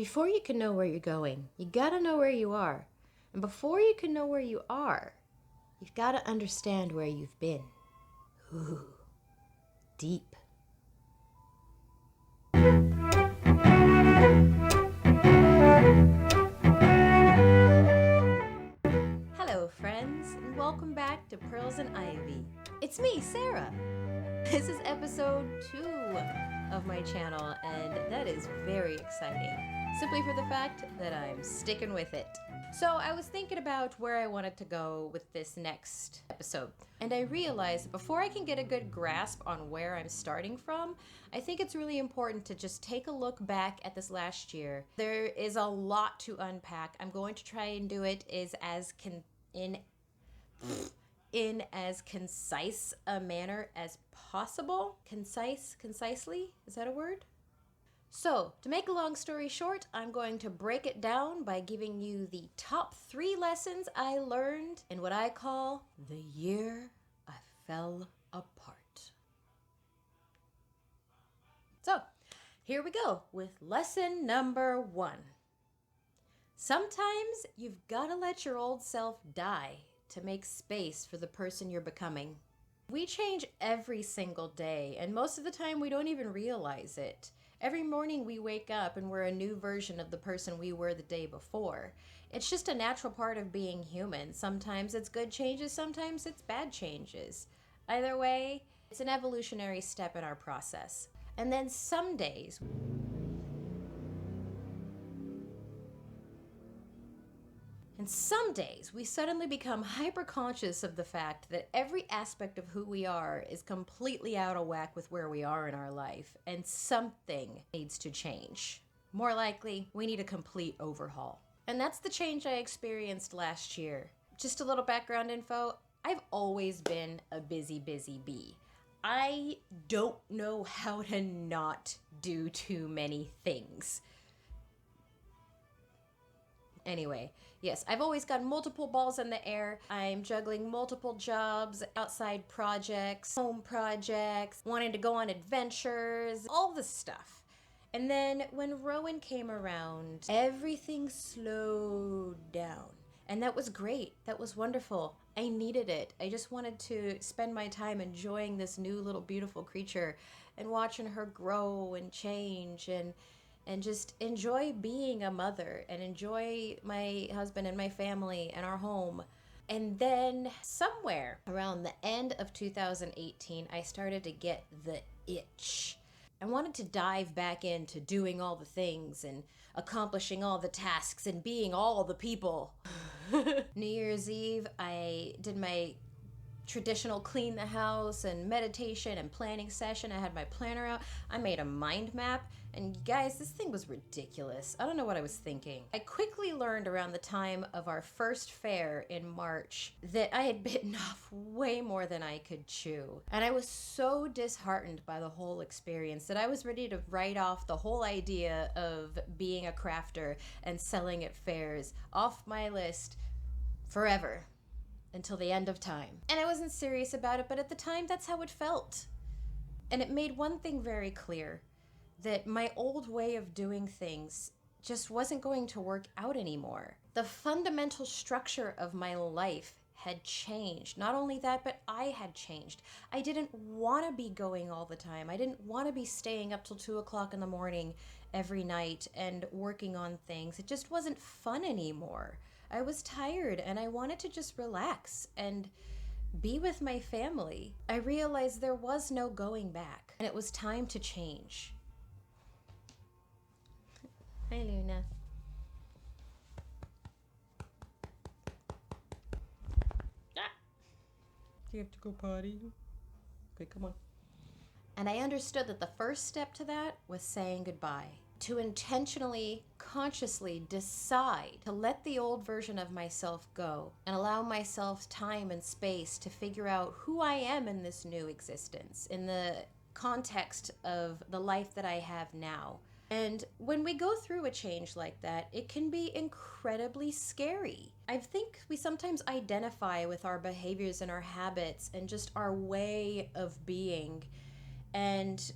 Before you can know where you're going, you gotta know where you are. And before you can know where you are, you've gotta understand where you've been. Ooh, deep. Hello, friends, and welcome back to Pearls and Ivy. It's me, Sara. This is episode 2 of my channel, and that is very exciting, simply for the fact that I'm sticking with it. So I was thinking about where I wanted to go with this next episode, and I realized that before I can get a good grasp on where I'm starting from, I think it's really important to just take a look back at this last year. There is a lot to unpack. I'm going to try and do it in as concise a manner as possible. Concisely? Is that a word? So, to make a long story short, I'm going to break it down by giving you the top 3 lessons I learned in what I call the year I fell apart. So, here we go with lesson number 1. Sometimes you've got to let your old self die to make space for the person you're becoming. We change every single day, and most of the time we don't even realize it. Every morning we wake up and we're a new version of the person we were the day before. It's just a natural part of being human. Sometimes it's good changes, sometimes it's bad changes. Either way, it's an evolutionary step in our process. And then some days we suddenly become hyper-conscious of the fact that every aspect of who we are is completely out of whack with where we are in our life, and something needs to change. More likely, we need a complete overhaul. And that's the change I experienced last year. Just a little background info, I've always been a busy bee. I don't know how to not do too many things. Anyway, yes, I've always got multiple balls in the air. I'm juggling multiple jobs, outside projects, home projects, wanting to go on adventures, all the stuff. And then when Rowan came around, everything slowed down. And that was great. That was wonderful. I needed it. I just wanted to spend my time enjoying this new little beautiful creature and watching her grow and change and just enjoy being a mother and enjoy my husband and my family and our home. And then somewhere around the end of 2018, I started to get the itch. I wanted to dive back into doing all the things and accomplishing all the tasks and being all the people. New Year's Eve, I did my traditional clean the house and meditation and planning session. I had my planner out. I made a mind map. And guys, this thing was ridiculous. I don't know what I was thinking. I quickly learned around the time of our first fair in March that I had bitten off way more than I could chew. And I was so disheartened by the whole experience that I was ready to write off the whole idea of being a crafter and selling at fairs off my list forever. Until the end of time. And I wasn't serious about it, but at the time, that's how it felt. And it made one thing very clear, that my old way of doing things just wasn't going to work out anymore. The fundamental structure of my life had changed. Not only that, but I had changed. I didn't want to be going all the time. I didn't want to be staying up till 2 o'clock in the morning every night and working on things. It just wasn't fun anymore. I was tired and I wanted to just relax and be with my family. I realized there was no going back and it was time to change. Hi, Luna. Ah. Do you have to go potty? Okay, come on. And I understood that the first step to that was saying goodbye. To intentionally, consciously decide to let the old version of myself go and allow myself time and space to figure out who I am in this new existence, in the context of the life that I have now. And when we go through a change like that, it can be incredibly scary. I think we sometimes identify with our behaviors and our habits and just our way of being. And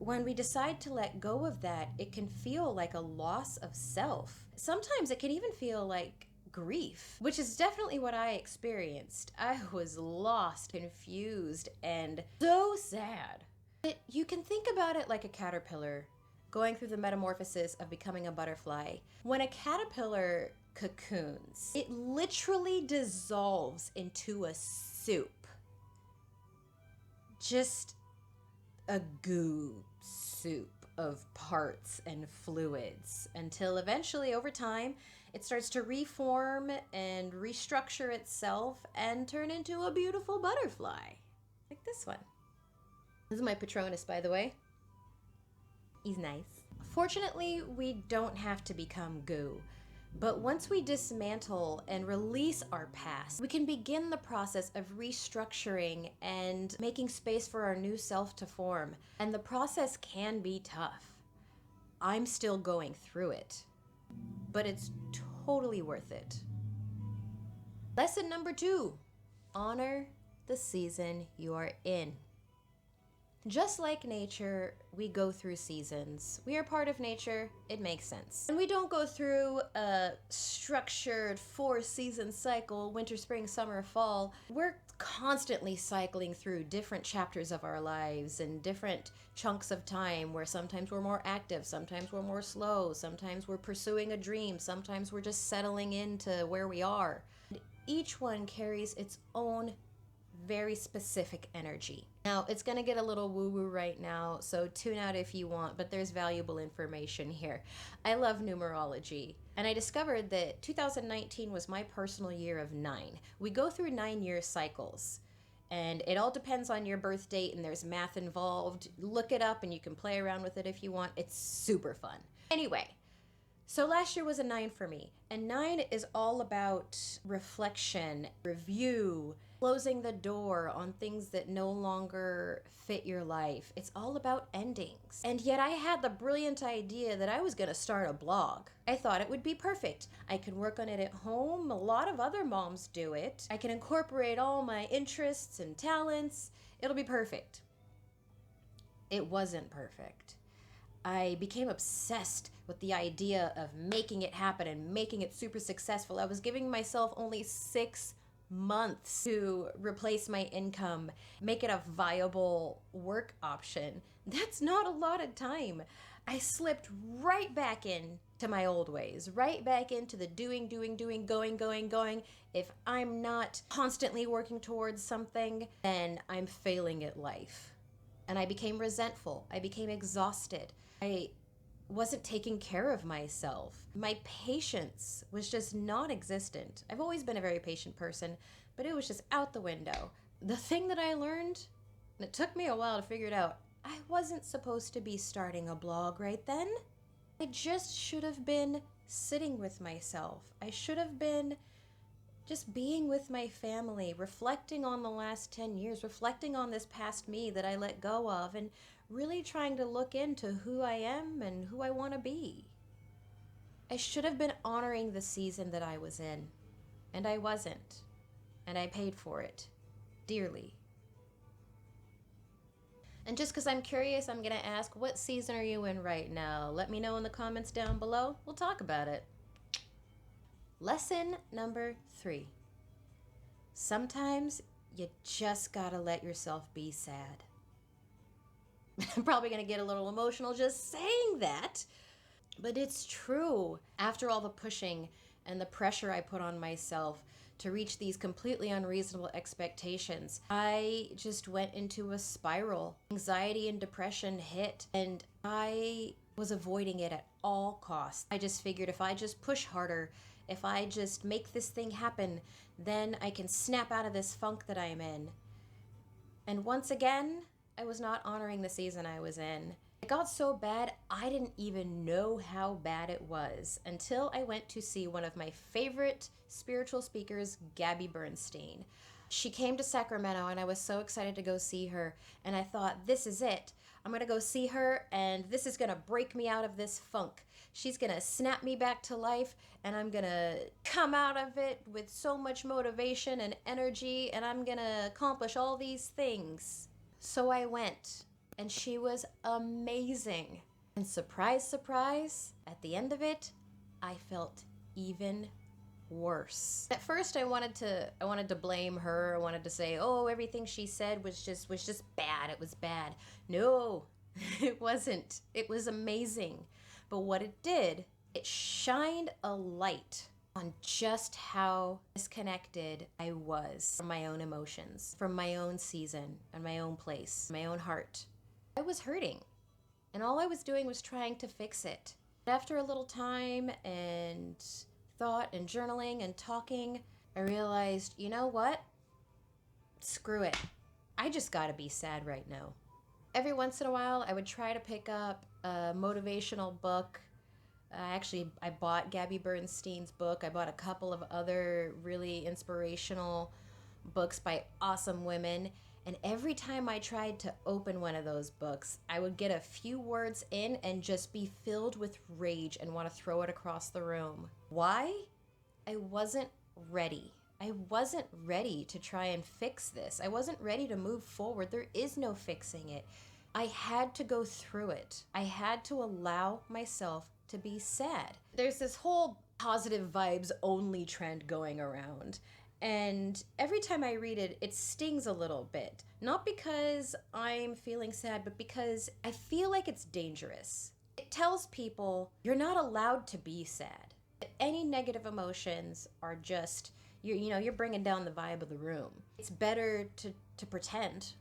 when we decide to let go of that, it can feel like a loss of self. Sometimes it can even feel like grief, which is definitely what I experienced. I was lost, confused, and so sad. But you can think about it like a caterpillar going through the metamorphosis of becoming a butterfly. When a caterpillar cocoons, it literally dissolves into a soup. Just a goo soup of parts and fluids until eventually, over time, it starts to reform and restructure itself and turn into a beautiful butterfly. Like this one. This is my Patronus, by the way. He's nice. Fortunately, we don't have to become goo. But once we dismantle and release our past, we can begin the process of restructuring and making space for our new self to form. And the process can be tough. I'm still going through it, but it's totally worth it. Lesson number 2, honor the season you are in. Just like nature, we go through seasons. We are part of nature, it makes sense. And we don't go through a structured 4-season cycle, winter, spring, summer, fall. We're constantly cycling through different chapters of our lives and different chunks of time where sometimes we're more active, sometimes we're more slow, sometimes we're pursuing a dream, sometimes we're just settling into where we are. Each one carries its own very specific energy. Now, it's going to get a little woo-woo right now, so tune out if you want, but there's valuable information here. I love numerology, and I discovered that 2019 was my personal year of 9. We go through 9-year cycles, and it all depends on your birth date, and there's math involved. Look it up, and you can play around with it if you want. It's super fun. Anyway, so last year was a 9 for me, and 9 is all about reflection, review, closing the door on things that no longer fit your life. It's all about endings. And yet I had the brilliant idea that I was going to start a blog. I thought it would be perfect. I can work on it at home. A lot of other moms do it. I can incorporate all my interests and talents. It'll be perfect. It wasn't perfect. I became obsessed with the idea of making it happen and making it super successful. I was giving myself only 6 months to replace my income, make it a viable work option. That's not a lot of time. I slipped right back into my old ways, right back into the doing, going. If I'm not constantly working towards something, then I'm failing at life. And I became resentful. I became exhausted. I wasn't taking care of myself. My patience was just non-existent. I've always been a very patient person, but it was just out the window. The thing that I learned, and it took me a while to figure it out, I wasn't supposed to be starting a blog right then. I just should have been sitting with myself. I should have been just being with my family, reflecting on the last 10 years, reflecting on this past me that I let go of, and really trying to look into who I am and who I want to be. I should have been honoring the season that I was in, and I wasn't, and I paid for it dearly. And just because I'm curious, I'm going to ask, what season are you in right now? Let me know in the comments down below. We'll talk about it. Lesson number 3. Sometimes you just gotta let yourself be sad. I'm probably gonna get a little emotional just saying that, but it's true. After all the pushing and the pressure I put on myself to reach these completely unreasonable expectations, I just went into a spiral. Anxiety and depression hit, and I was avoiding it at all costs. I just figured if I just push harder, if I just make this thing happen, then I can snap out of this funk that I'm in. And once again, I was not honoring the season I was in. It got so bad, I didn't even know how bad it was until I went to see one of my favorite spiritual speakers, Gabby Bernstein. She came to Sacramento, and I was so excited to go see her, and I thought, this is it. I'm gonna go see her, and this is gonna break me out of this funk. She's gonna snap me back to life, and I'm gonna come out of it with so much motivation and energy, and I'm gonna accomplish all these things. So I went. And she was amazing. And surprise, surprise, at the end of it, I felt even worse. At first I wanted to blame her. I wanted to say, "Oh, everything she said was just bad. It was bad." No, it wasn't. It was amazing. But what it did, it shined a light on just how disconnected I was from my own emotions, from my own season and my own place, my own heart. I was hurting, and all I was doing was trying to fix it. After a little time and thought and journaling and talking, I realized, you know what? Screw it. I just gotta be sad right now. Every once in a while, I would try to pick up a motivational book. I bought Gabby Bernstein's book. I bought a couple of other really inspirational books by awesome women. And every time I tried to open one of those books, I would get a few words in and just be filled with rage and want to throw it across the room. Why? I wasn't ready. I wasn't ready to try and fix this. I wasn't ready to move forward. There is no fixing it. I had to go through it. I had to allow myself to be sad. There's this whole positive vibes only trend going around. And every time I read it, it stings a little bit. Not because I'm feeling sad, but because I feel like it's dangerous. It tells people you're not allowed to be sad. Any negative emotions are just, you're bringing down the vibe of the room. It's better to pretend.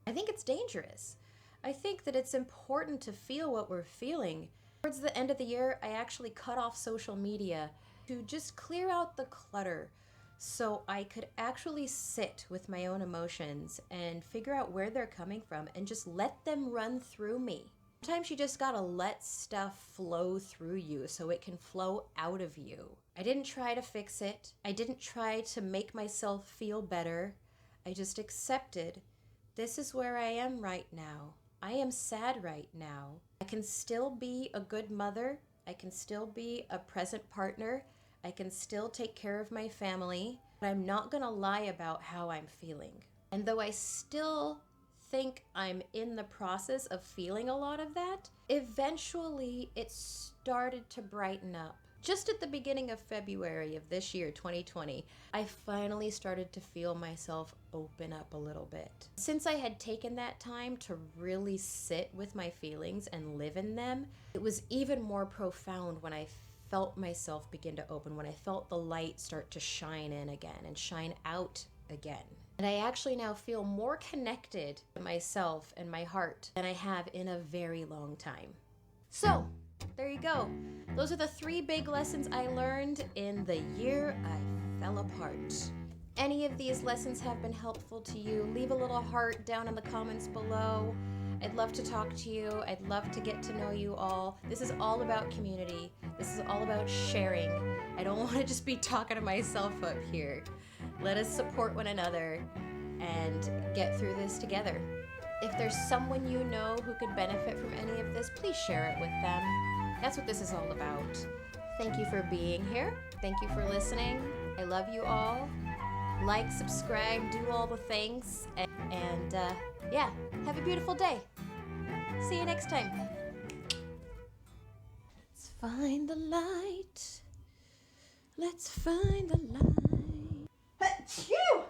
I think it's dangerous. I think that it's important to feel what we're feeling. Towards the end of the year, I actually cut off social media to just clear out the clutter, so I could actually sit with my own emotions and figure out where they're coming from and just let them run through me. Sometimes you just gotta let stuff flow through you so it can flow out of you. I didn't try to fix it. I didn't try to make myself feel better. I just accepted this is where I am right now. I am sad right now. I can still be a good mother. I can still be a present partner. I can still take care of my family, but I'm not gonna lie about how I'm feeling. And though I still think I'm in the process of feeling a lot of that, eventually it started to brighten up. Just at the beginning of February of this year, 2020, I finally started to feel myself open up a little bit. Since I had taken that time to really sit with my feelings and live in them, it was even more profound when I felt myself begin to open, when I felt the light start to shine in again and shine out again. And I actually now feel more connected to myself and my heart than I have in a very long time. So, there you go. Those are the 3 big lessons I learned in the year I fell apart. Any of these lessons have been helpful to you, leave a little heart down in the comments below. I'd love to talk to you. I'd love to get to know you all. This is all about community. This is all about sharing. I don't want to just be talking to myself up here. Let us support one another and get through this together. If there's someone you know who could benefit from any of this, please share it with them. That's what this is all about. Thank you for being here. Thank you for listening. I love you all. Like, subscribe, do all the things. And yeah, have a beautiful day. See you next time. Let's find the light. Let's find the light. Achoo!